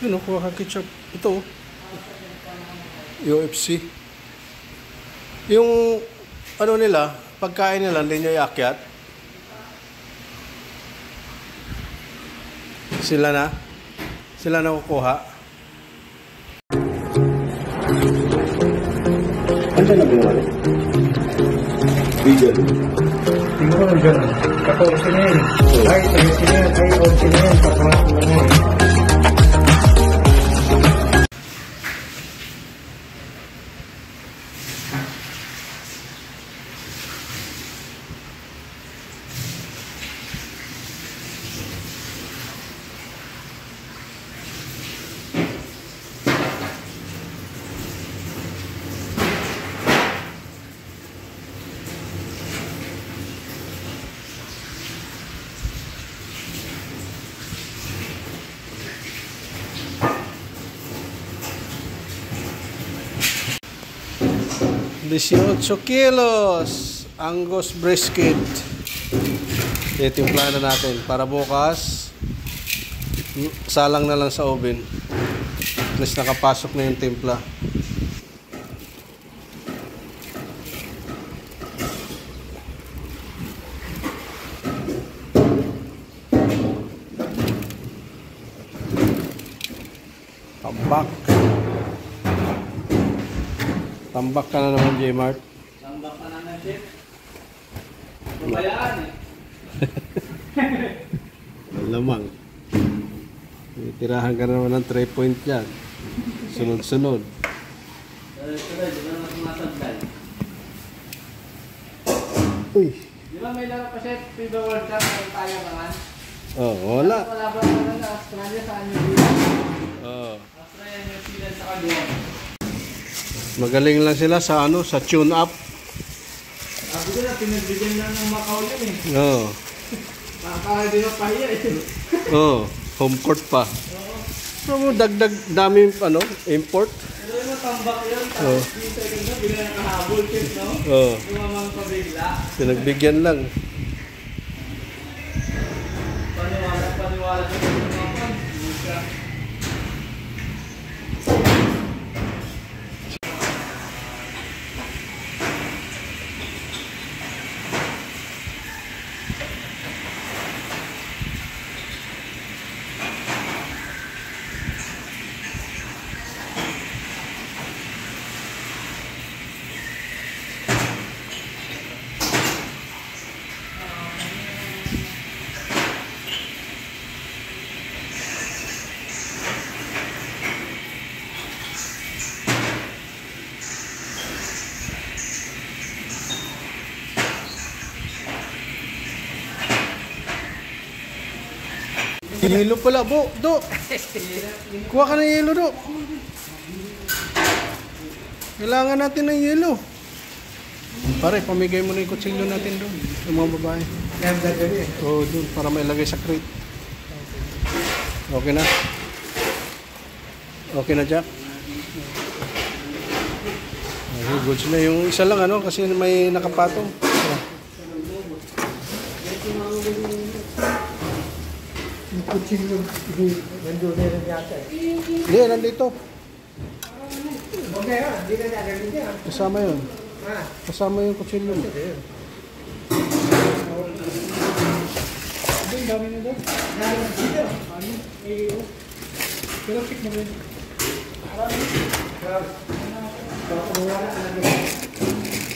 Yun, kuha ka ketchup. Ito, UFC. Yung, ano nila, pagkain nila, hindi nyo iakyat. Sila na kukuha. Ano na ginawa niya? Vegan. Tingnan ko dyan. 14 na yun. Ay, 13 na yun. Ay, 14 na yun. Papasok na yun. $18 kilos Angus brisket. Itimpla na natin para bukas salang na lang sa oven. At least nakapasok na yung timpla. Tambak ka na naman, J-Mart. Tambak ka na, Chef. Pabayaan Lamang. Tirahan ka na naman ng 3 point yan. Sunod-sunod. Sunod, di ba naman tumatagdal? Uy. Di ba may laro pa, Chef? FIBA World Cup, may tayo naman. Oh, wala. Palaban naman sa Australia, sa New Zealand. Oh. Australia, New Zealand, sa Kaduan. Magaling lang sila sa sa tune up. Sabi ko na, pinagbigyan lang ng Macau yun eh. Oo. Para di mapahiya eh. Oo, home court pa. So, dagdag dami import. Pero yung tambak yun, tapos yung second na, bigla nakahabol, Chef, no? Oo. Lumamang pabigla. Pinagbigyan lang. Paniwala sa mga pan. Buka. Yelo pala, Do. Kuha ka ng yelo, Do. Kailangan natin ng yelo. Pare, pamigay mo na yung kutsilyo natin doon. Yung mga babae. Oo, doon. Para mailagay sa crate. Okay na? Okay na, Jack? Okay, goods na. Yung isa lang, kasi may nakapatong. Yung kutsilyo, nandun na rin yata eh. Hindi, nandito. Okay ha, hindi na nagagawin niya. Kasama yun. Kasama yung kutsilyo mo. Ang dami na doon. Dami na dito. Pero pick mo rin.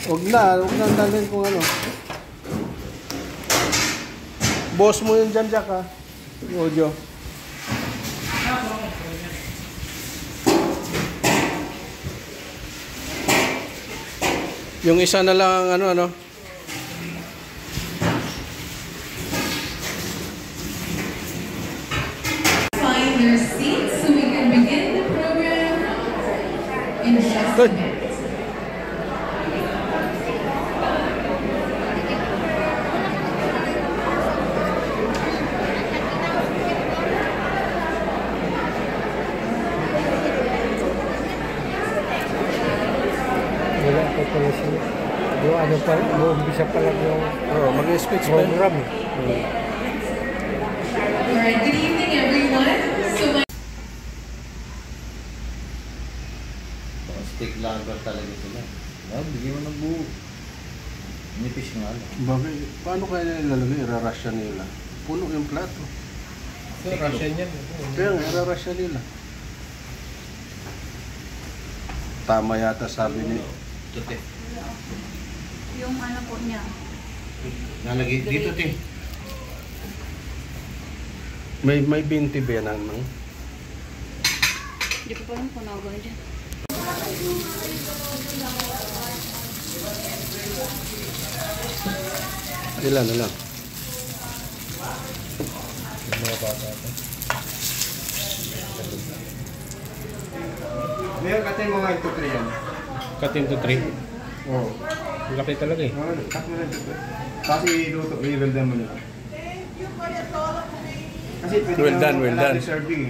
Huwag na dalhin kung ano. Boss mo yun dyan, Jack, ha? Yung audio. Yung isa na lang, ano. Find your seats so we can begin the program in just a minute. Wala pa pala siya. Yung ano pa lang, umpisa pa lang yung Oh, mag-speech pa yun. program. Alright, good evening everyone. So my Stick lager talaga sila. Bigyan mo ng buo. Nipis nga lang. Bagay, paano kaya nilalagay? Irarasya nila. Puno yung plato. So, Russian yan. Kaya nga, irarasya nila. Tama yata sabi ni... Ito, te. Yung ano po niya. Nalagay dito, te. May 20 ba yan, ano? Hindi ko pa alam kung nawagawin dyan. Ilan, ilan? Yung mga bata pa. Ngayon, katay mo nga ito 3 yan. Katin to 3. Oo. Laki talaga eh. Cut mo lang ito. Kasi iluto, i-well done mo nila. Kasi pwede Well done, kang well done. serving.